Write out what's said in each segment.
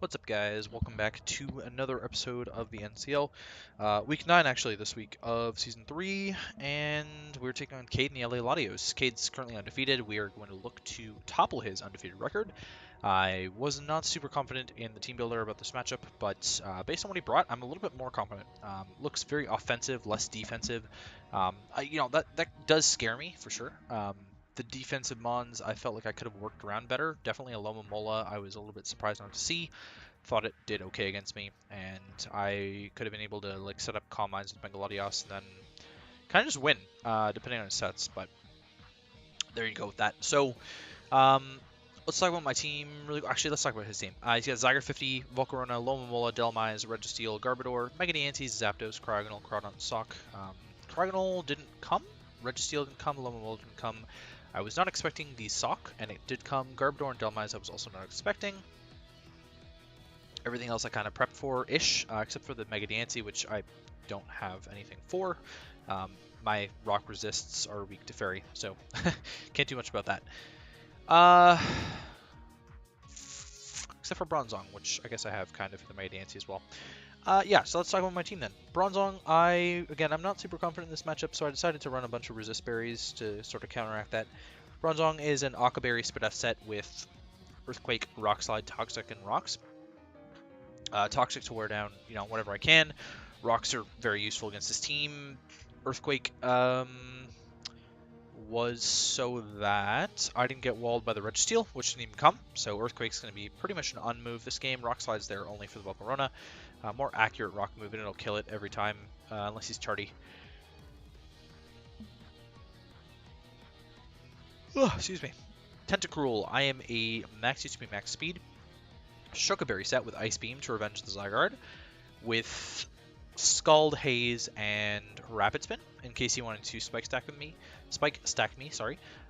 What's up, guys? Welcome back to another episode of the NCL. Week 9, actually, this week of Season 3, and we're taking on Kade and the LA Latios. Kade's currently undefeated. We are going to look to topple his undefeated record. I was not super confident in the team builder about this matchup, but based on what he brought, I'm a little bit more confident. Looks very offensive, less defensive. That does scare me, for sure. The defensive mons, I felt like I could have worked around better. Definitely a Lomomola, I was a little bit surprised not to see. Thought it did okay against me, and I could have been able to like set up Calm Minds with Latios and then kind of just win, depending on his sets. But there you go with that. So, let's talk about my team. Actually, let's talk about his team. He's got Zyger 50, Volcarona, Lomomola, Delmise, Registeel, Garbodor, Mega Diancie, Zapdos, Cryogonal, Crawdon, Sock. Cryogonal didn't come. Registeel didn't come. Lomomola didn't come. I was not expecting the Sock, and it did come. Garbodor and Delmise I was also not expecting. Everything else I kind of prepped for-ish, except for the Mega Diancie, which I don't have anything for. My rock resists are weak to Fairy, so can't do much about that. Except for Bronzong, which I guess I have kind of for the Mega Diancie as well. Yeah, so let's talk about my team then. Bronzong, I'm not super confident in this matchup, so I decided to run a bunch of Resist Berries to sort of counteract that. Bronzong is an Aqua Berry Spadef set with Earthquake, Rock Slide, Toxic, and Rocks. Toxic to wear down, whatever I can. Rocks are very useful against this team. Earthquake was so that I didn't get walled by the Registeel, which didn't even come. So Earthquake's going to be pretty much an unmove this game. Rock Slide's there only for the Volcarona. More accurate rock move, and it'll kill it every time, unless he's tardy. Excuse me. Tentacruel. I am a max HP, max speed. Shoka Berry set with Ice Beam to revenge the Zygarde, with Scald, Haze, and Rapid Spin in case you wanted to Spike Stack me.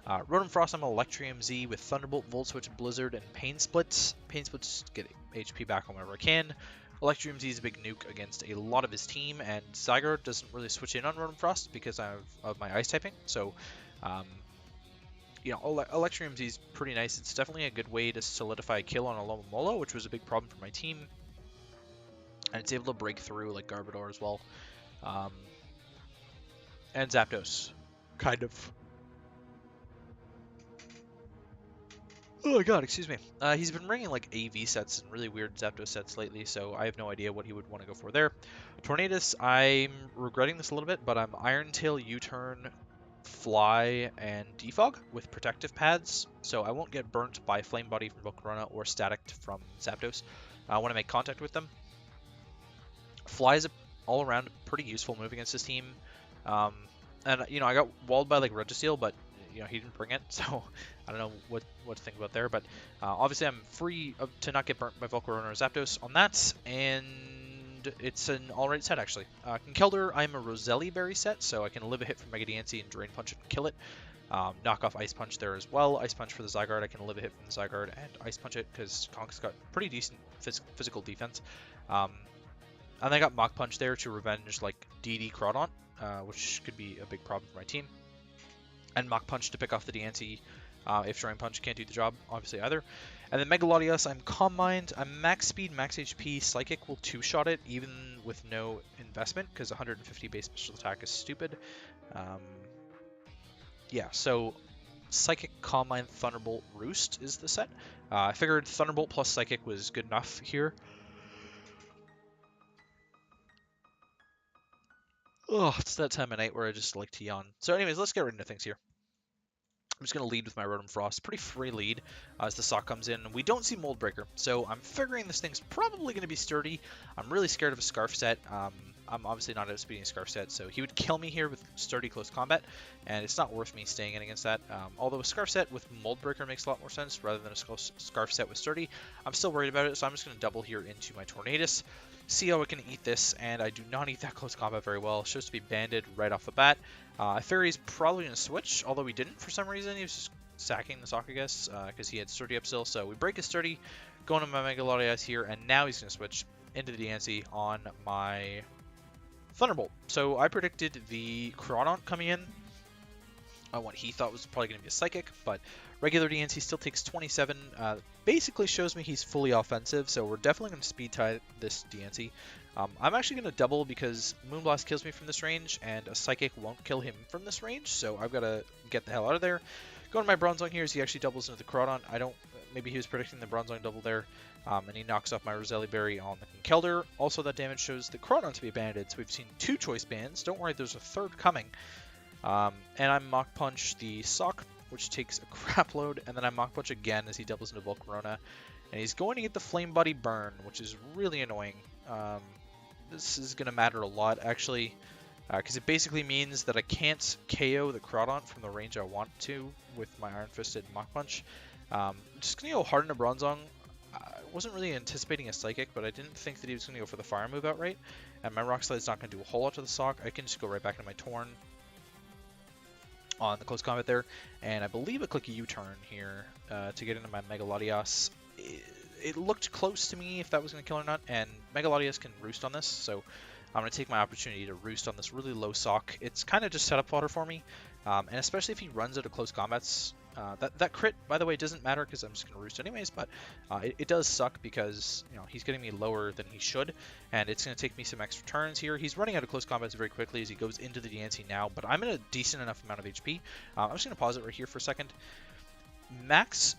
Rotom-Frost, I'm Electrium Z with Thunderbolt, Volt Switch, Blizzard, and Pain Splits. Pain Splits get HP back whenever I can. Electrium Z is a big nuke against a lot of his team, and Zygarde doesn't really switch in on Rotom-Frost because of my Ice typing. So, Electrium Z is pretty nice. It's definitely a good way to solidify a kill on a Lomomola, which was a big problem for my team. And it's able to break through like Garbodor as well. And Zapdos, kind of. Oh my god, excuse me. He's been bringing like AV sets and really weird Zapdos sets lately, so I have no idea what he would want to go for there. Tornadus, I'm regretting this a little bit, but I'm Iron Tail, U-Turn, Fly, and Defog with protective pads, so I won't get burnt by Flame Body from Volcarona or Static from Zapdos when I make contact with them. Fly is all-around pretty useful move against this team, and I got walled by like Registeel, but he didn't bring it, so I don't know what to think about there. But obviously I'm free to not get burnt by Volcarona or Zapdos on that, and it's an alright set actually. Conkeldurr, I'm a Roselli Berry set, so I can live a hit from Mega Diancie and Drain Punch it and kill it. Knock off Ice Punch there as well. Ice Punch for the Zygarde, I can live a hit from the Zygarde and Ice Punch it because Conk's got pretty decent physical defense. And I got Mach Punch there to revenge like DD Crawdon, which could be a big problem for my team. And Mach Punch to pick off the Diancie if Drain Punch can't do the job, obviously, either. And then Mega Latios, I'm Calm Mind, I'm max speed, max HP, Psychic will two-shot it even with no investment, because 150 base special attack is stupid. Yeah, so Psychic, Calm Mind, Thunderbolt, Roost is the set. I figured Thunderbolt plus Psychic was good enough here. Oh, it's that time of night where I just like to yawn. So anyways, let's get right into things here. I'm just going to lead with my Rotom-Frost. Pretty free lead as the Sock comes in. We don't see Mold Breaker, so I'm figuring this thing's probably going to be sturdy. I'm really scared of a Scarf set. I'm obviously not outspeeding a Scarf set, so he would kill me here with sturdy close combat, and it's not worth me staying in against that. Although a Scarf set with Mold Breaker makes a lot more sense rather than a Scarf set with sturdy. I'm still worried about it, so I'm just going to double here into my Tornadus. See how I can eat this, and I do not eat that close combat very well. It shows to be banded right off the bat. Fairy's probably going to switch, although he didn't for some reason. He was just sacking the Sock, I guess, because he had Sturdy up still. So we break his Sturdy, going to my Mega Latios here, and now he's going to switch into the Diancie on my Thunderbolt. So I predicted the Crawdon coming in on what he thought was probably going to be a Psychic, but Regular DNC still takes 27. Basically shows me he's fully offensive, so we're definitely going to speed tie this DNC. I'm actually going to double because Moonblast kills me from this range, and a Psychic won't kill him from this range, so I've got to get the hell out of there. Going to my Bronzong here as he actually doubles into the Crawdon. Maybe he was predicting the Bronzong double there, and he knocks off my Roselli Berry on the Conkeldurr. Also, that damage shows the Crawdon to be banded, so we've seen 2 choice bans. Don't worry, there's a third coming. And I Mach Punch the Sock, which takes a crap load, and then I Mach Punch again as he doubles into Volcarona. And he's going to get the Flame Body Burn, which is really annoying. This is going to matter a lot, actually, because it basically means that I can't KO the Crawdon from the range I want to with my Iron Fisted Mach Punch. Just going to go hard into Bronzong. I wasn't really anticipating a Psychic, but I didn't think that he was going to go for the Fire move outright. And my Rock Slide's not going to do a whole lot to the Sock. I can just go right back into my Torn on the close combat there, and I believe I click a U-turn here to get into my Mega Latios. It looked close to me if that was going to kill or not, and Mega Latios can roost on this, so I'm going to take my opportunity to roost on this really low Sock. It's kind of just setup fodder for me, and especially if he runs out of close combats. That crit, by the way, doesn't matter because I'm just going to roost anyways, but it does suck because he's getting me lower than he should, and it's going to take me some extra turns here. He's running out of close combats very quickly as he goes into the DNC now, but I'm in a decent enough amount of HP. I'm just going to pause it right here for a second. Max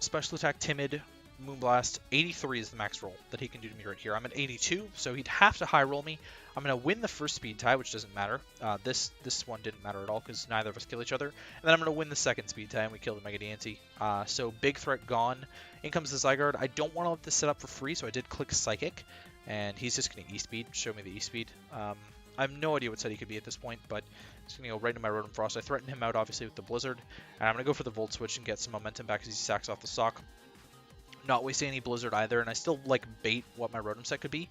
Special Attack Timid Moonblast, 83 is the max roll that he can do to me right here. I'm at 82, so he'd have to high roll me. I'm going to win the first speed tie, which doesn't matter. This one didn't matter at all because neither of us kill each other. And then I'm going to win the second speed tie, and we kill the Mega DNC. So big threat gone. In comes the Zygarde. I don't want to let this set up for free, so I did click Psychic, and he's just going to E-Speed, show me the E-Speed. I have no idea what set he could be at this point, but he's going to go right into my Rotom-Frost. I threatened him out, obviously, with the Blizzard, and I'm going to go for the Volt Switch and get some momentum back as he sacks off the Sock. Not wasting any Blizzard either, and I still bait what my Rotom set could be.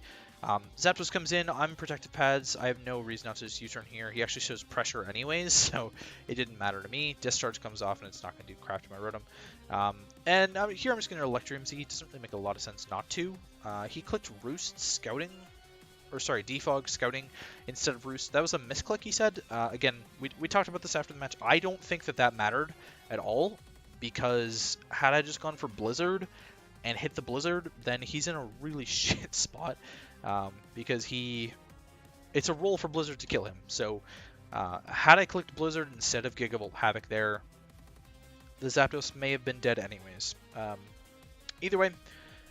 Zapdos comes in, I'm Protective Pads, I have no reason not to just U-turn here. He actually shows pressure anyways, so it didn't matter to me. Discharge comes off and it's not going to do crap to my Rotom. And here I'm just going to Electrium Z. It doesn't really make a lot of sense not to. He clicked Roost Scouting, or sorry, Defog Scouting instead of Roost. That was a misclick, he said. Again, we talked about this after the match. I don't think that mattered at all, because had I just gone for Blizzard and hit the Blizzard, then he's in a really shit spot, because it's a roll for Blizzard to kill him. So had I clicked Blizzard instead of Gigavolt Havoc there, the Zapdos may have been dead anyways. Either way,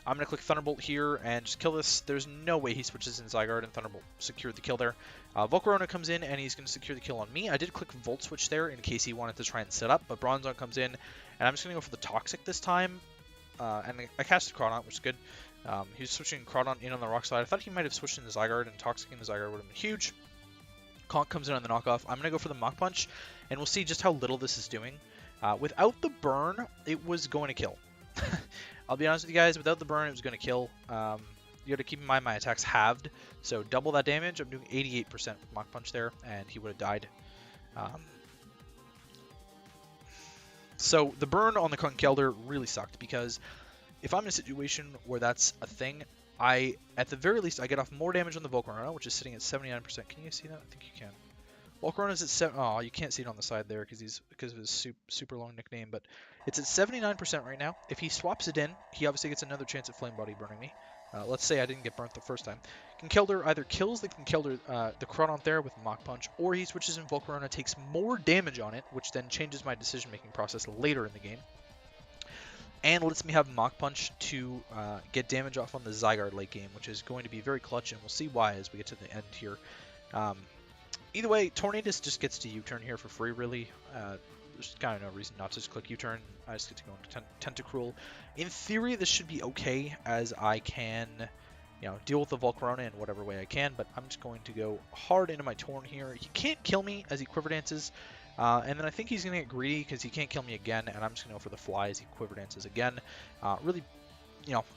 I'm going to click Thunderbolt here and just kill this. There's no way he switches in Zygarde, and Thunderbolt secured the kill there. Volcarona comes in and he's going to secure the kill on me. I did click Volt Switch there in case he wanted to try and set up, but Bronzong comes in, and I'm just going to go for the Toxic this time. And I casted Crawdon, which is good. He was switching Crawdon in on the Rock Slide. I thought he might have switched into Zygarde, and Toxicing the Zygarde would have been huge. Conk comes in on the knockoff. I'm going to go for the Mach Punch, and we'll see just how little this is doing. Without the burn, it was going to kill. I'll be honest with you guys, without the burn, it was going to kill. You got to keep in mind my attacks halved, so double that damage. I'm doing 88% with Mach Punch there, and he would have died. So the burn on the Conkeldurr really sucked, because if I'm in a situation where that's a thing, at the very least, I get off more damage on the Volcarona, which is sitting at 79%. Can you see that? I think you can. Volcarona's at 7. Oh, you can't see it on the side there because of his super long nickname, but it's at 79% right now. If he swaps it in, he obviously gets another chance at Flame Body burning me. Let's say I didn't get burnt the first time. Conkeldurr either kills the Crawdon there with Mach Punch, or he switches in Volcarona, takes more damage on it, which then changes my decision-making process later in the game, and lets me have Mach Punch to get damage off on the Zygarde late game, which is going to be very clutch, and we'll see why as we get to the end here. Either way, Tornadus just gets to U-turn here for free, really. There's kind of no reason not to just click U-turn. I just get to go into Tentacruel. In theory, this should be okay, as I can, deal with the Volcarona in whatever way I can, but I'm just going to go hard into my Torn here. He can't kill me as he Quiver Dances, and then I think he's going to get greedy because he can't kill me again, and I'm just going to go for the Fly as he Quiver Dances again. Really,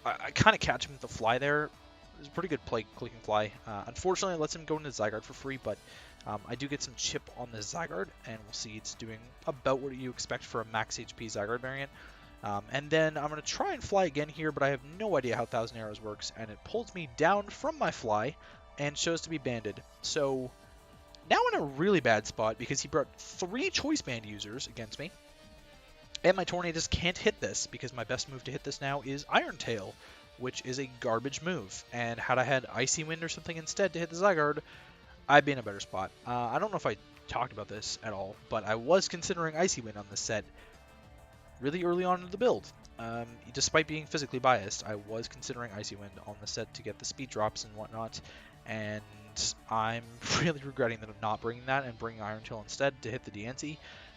I kind of catch him with the Fly there. It's a pretty good play clicking Fly. Unfortunately, it lets him go into Zygarde for free, but I do get some chip on the Zygarde, and we'll see it's doing about what you expect for a max HP Zygarde variant. And then I'm going to try and fly again here, but I have no idea how Thousand Arrows works, and it pulls me down from my fly and shows to be banded. So now in a really bad spot because he brought 3 choice band users against me. And my Tornadus can't hit this because my best move to hit this now is Iron Tail, which is a garbage move. And had I had Icy Wind or something instead to hit the Zygarde, I'd be in a better spot. I don't know if I talked about this at all, but I was considering Icy Wind on this set really early on in the build. Despite being physically biased, I was considering Icy Wind on the set to get the speed drops and whatnot, and I'm really regretting that I'm not bringing that and bringing Iron Tail instead to hit the DNC.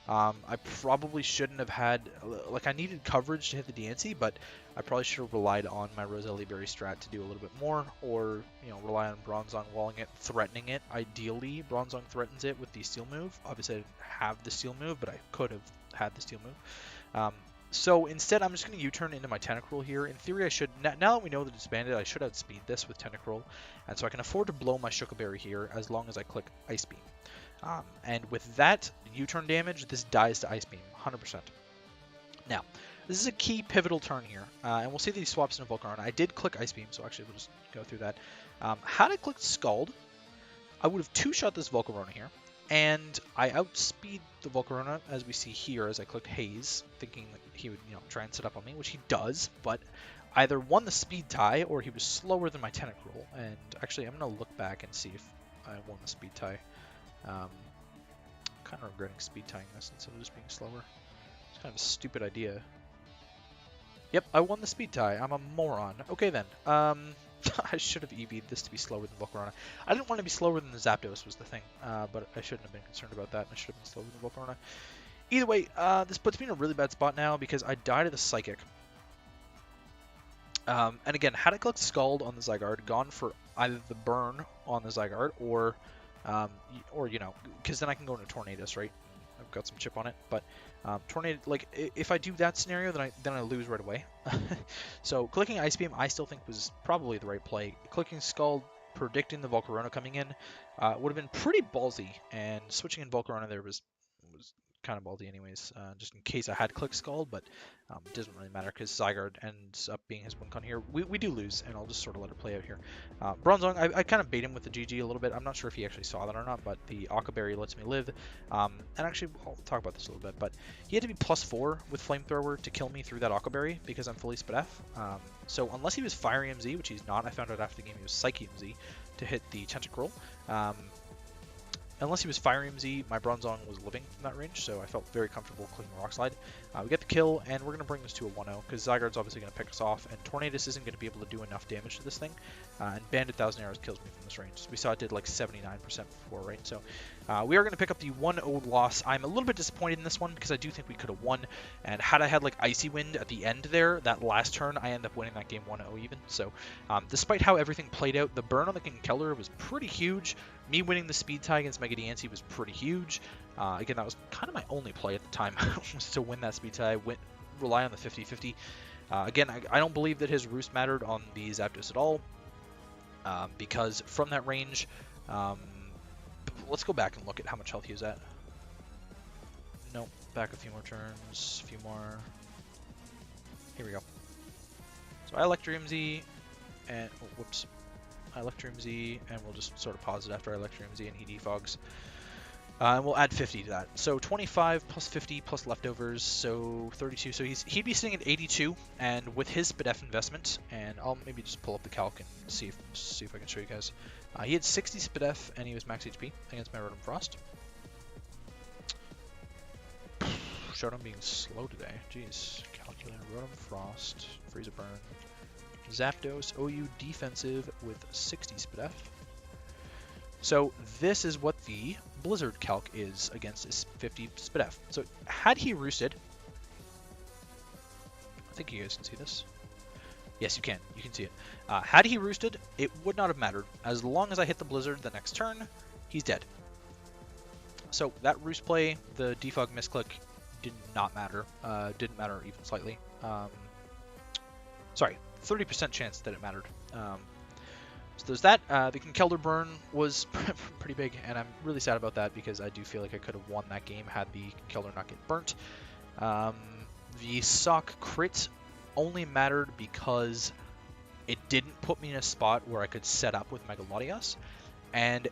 I probably shouldn't have had, like, I needed coverage to hit the DNC, but I probably should have relied on my Roselli Berry strat to do a little bit more, or, you know, rely on Bronzong walling it, threatening it. Ideally, Bronzong threatens it with the Steel move. Obviously, I didn't have the Steel move, but I could have had the Steel move. So instead, I'm just going to U-turn into my Tentacruel here. In theory, I should, now that we know that it's banded, I should outspeed this with Tentacruel, and so I can afford to blow my Shuca Berry here as long as I click Ice Beam. And with that U-turn damage, this dies to Ice Beam, 100%. Now, this is a key pivotal turn here, and we'll see that he swaps into Volcarona. I did click Ice Beam, so actually we'll just go through that. Had I clicked Scald, I would have two-shot this Volcarona here, and I outspeed the Volcarona, as we see here, as I clicked Haze, thinking that he would, you know, try and set up on me, which he does, but either won the speed tie, or he was slower than my Tentacruel. And actually, I'm going to look back and see if I won the speed tie. Kind of regretting speed tying this instead of just being slower. It's kind of a stupid idea. Yep, I won the speed tie. I'm a moron. Okay then. I should have EV'd this to be slower than Volcarona. I didn't want to be slower than the Zapdos was the thing, but I shouldn't have been concerned about that. I should have been slower than Volcarona. Either way, this puts me in a really bad spot now because I died to the Psychic. And again, had I clicked Scald on the Zygarde, gone for either the burn on the Zygarde or you know, because then I can go into Tornadus, right? I've got some chip on it, but Tornado, like, if I do that scenario, then I lose right away. So clicking Ice Beam, I still think was probably the right play. Clicking Scald, predicting the Volcarona coming in, would have been pretty ballsy, and switching in Volcarona there was kind of ballsy anyways, just in case I had clicked Scald, but it doesn't really matter because Zygarde ends up being his win con here. We do lose, and I'll just sort of let it play out here. Bronzong, I kind of bait him with the GG a little bit. I'm not sure if he actually saw that or not, but the Aqua Berry lets me live. And actually, I'll talk about this a little bit, but he had to be +4 with Flamethrower to kill me through that Aqua Berry because I'm fully Spit F. So unless he was Fire EMZ, which he's not, I found out after the game he was Psyche EMZ to hit the Tentacruel. Unless he was Fire EMZ, my Bronzong was living from that range, so I felt very comfortable clicking Rock Slide. We get the kill, and we're going to bring this to a 1-0, because Zygarde's obviously going to pick us off, and Tornadus isn't going to be able to do enough damage to this thing, and Banded Thousand Arrows kills me from this range. So we saw it did like 79% before, right? So we are going to pick up the 1-0 loss. I'm a little bit disappointed in this one, because I do think we could have won, and had I had like Icy Wind at the end there, that last turn, I end up winning that game 1-0 even. So despite how everything played out, the burn on the King Keller was pretty huge. Me winning the speed tie against Mega Diancie was pretty huge. Again, that was kind of my only play at the time, was to win that speed tie, rely on the 50-50. Again, I don't believe that his Roost mattered on the Zapdos at all, because from that range, let's go back and look at how much health he was at. Nope, back a few more turns, a few more. Here we go. So I Electro EMZ, and oh, whoops. I Electro EMZ, and we'll just sort of pause it after I Electro EMZ and he defogs. And we'll add 50 to that. So 25 plus 50 plus leftovers, so 32. So he'd be sitting at 82, and with his SpDef investment, and I'll maybe just pull up the calc and see if I can show you guys. He had 60 SpDef, and he was max HP against my Rotom-Frost. Showed him being slow today. Jeez. Calculator, Rotom-Frost, Freezer Burn. Zapdos, OU defensive with 60 SpDef. So this is what the Blizzard calc is against his 50 SpDef. So had he roosted, I think you guys can see this. Yes, you can. You can see it. Had he roosted, it would not have mattered. As long as I hit the Blizzard the next turn, he's dead. So that roost play, the defog misclick, did not matter. Didn't matter even slightly. Sorry. 30% chance that it mattered. So there's that. The Conkeldurr burn was pretty big, and I'm really sad about that because I do feel like I could have won that game had the Conkeldurr not get burnt. The Sock crit only mattered because it didn't put me in a spot where I could set up with Mega Latios, and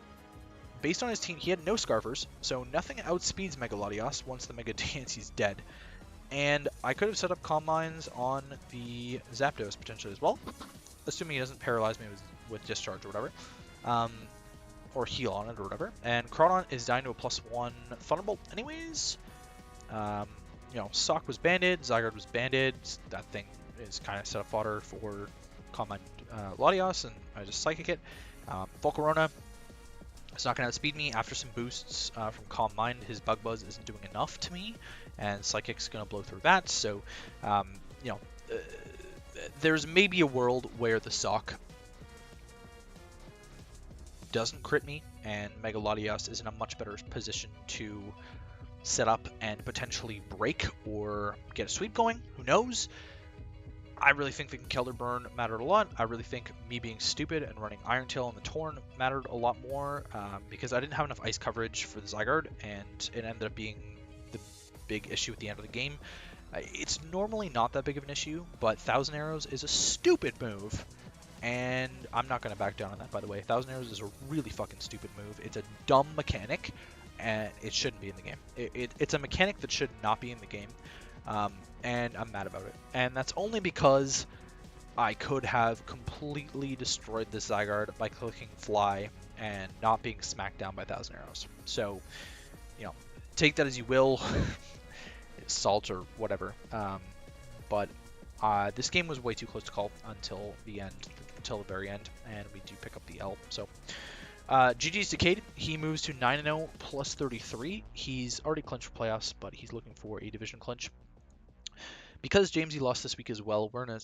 based on his team, he had no Scarfers, so nothing outspeeds Mega Latios once the Mega Diancie's dead. And I could have set up Calm Minds on the Zapdos potentially as well, assuming he doesn't paralyze me with Discharge or whatever. Or heal on it or whatever. And Crawdon is dying to a +1 Thunderbolt anyways. You know, Sock was banded, Zygarde was banded. That thing is kind of set up fodder for Calm Mind Latios, and I just Psychic it. Volcarona is not going to outspeed me after some boosts from Calm Mind. His Bug Buzz isn't doing enough to me, and Psychic's going to blow through that. So, you know, there's maybe a world where the Sock doesn't crit me, and Mega Latios is in a much better position to set up and potentially break or get a sweep going. Who knows? I really think the Kelder Burn mattered a lot. I really think me being stupid and running Iron Tail on the Torn mattered a lot more because I didn't have enough ice coverage for the Zygarde, and it ended up being the big issue at the end of the game. It's normally not that big of an issue, but Thousand Arrows is a stupid move, and I'm not going to back down on that, by the way. Thousand Arrows is a really fucking stupid move. It's a dumb mechanic, and it shouldn't be in the game. It's a mechanic that should not be in the game. And I'm mad about it. And that's only because I could have completely destroyed this Zygarde by clicking Fly and not being smacked down by Thousand Arrows. So, you know, take that as you will, salt or whatever. But this game was way too close to call until the end, until the very end, and we do pick up the L. So, GG's to Kade. He moves to 9-0 plus 33. He's already clinched for playoffs, but he's looking for a division clinch. Because Jamesy lost this week as well, we're in a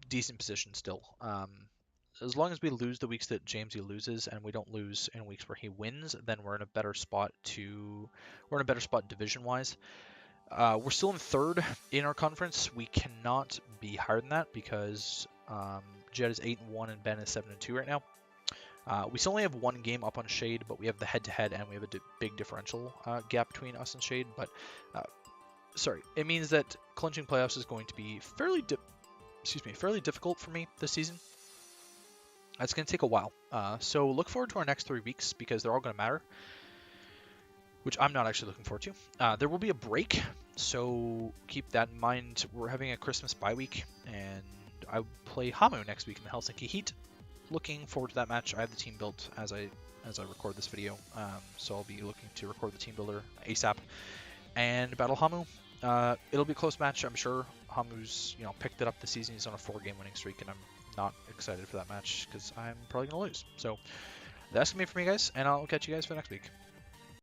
decent position still. As long as we lose the weeks that Jamesy loses, and we don't lose in weeks where he wins, then we're in a better spot division-wise. We're still in third in our conference. We cannot be higher than that because Jed is 8-1 and Ben is 7-2 right now. We still only have one game up on Shade, but we have the head-to-head, and we have a big differential gap between us and Shade. But sorry, it means that clinching playoffs is going to be fairly difficult for me this season. It's going to take a while. So look forward to our next 3 weeks because they're all going to matter, which I'm not actually looking forward to. There will be a break, so keep that in mind. We're having a Christmas bye week, and I play Hamu next week in the Helsinki Heat. Looking forward to that match. I have the team built as I record this video, so I'll be looking to record the team builder ASAP and battle Hamu. It'll be a close match, I'm sure. Hamu's, you know, picked it up this season. He's on a 4-game winning streak, and I'm not excited for that match because I'm probably gonna lose. So that's gonna be it for me, guys, and I'll catch you guys for next week.